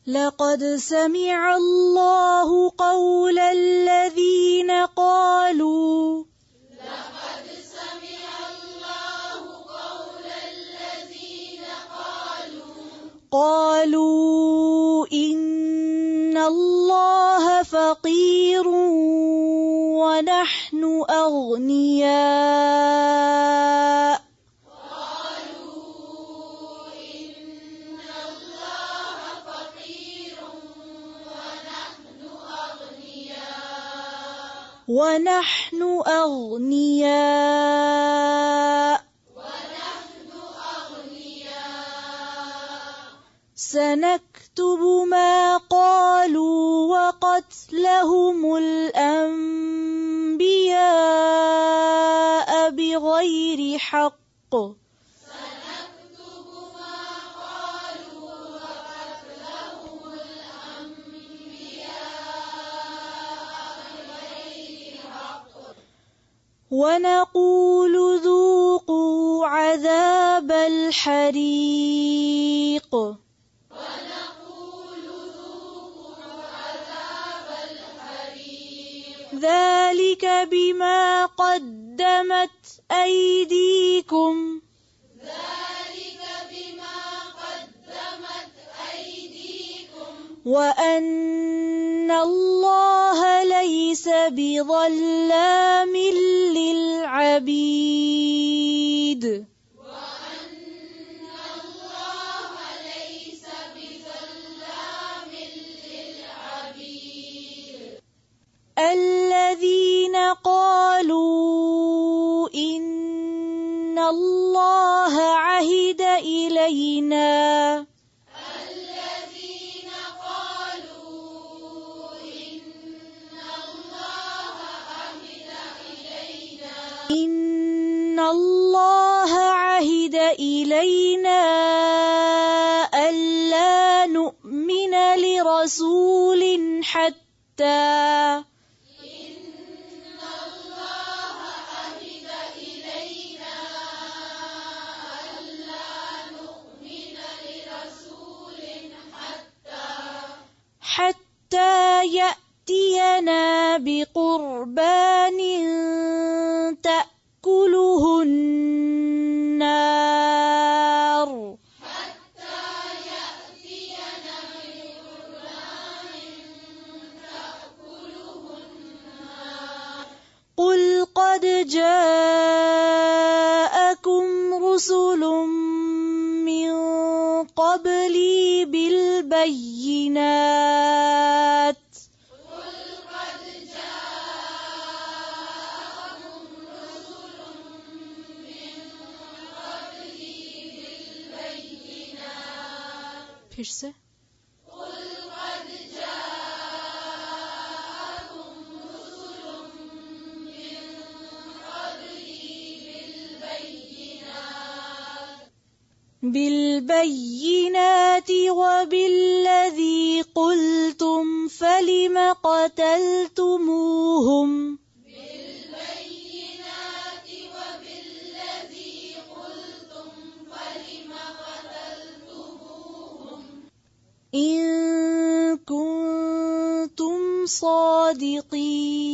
لقد سمع الله قول الذين قالوا إن الله فقير ونحن أغنياء سنكتب ما قالوا وقتلهم الأنبياء بغير حق ونقول ذوقوا عذاب الحريق ذلك بما قدمت أيديكم وأن الله ليس بظلام للعبيد الذين قالوا إن الله عهد إلينا ألا نؤمن لرسول حتى يأتينا بقربان تأكله النار قل قد جاءكم رسل من قبلي بالبينات फिर से بالبينات وبالذي قلتم فلم قتلتموهم إن كنتم صادقين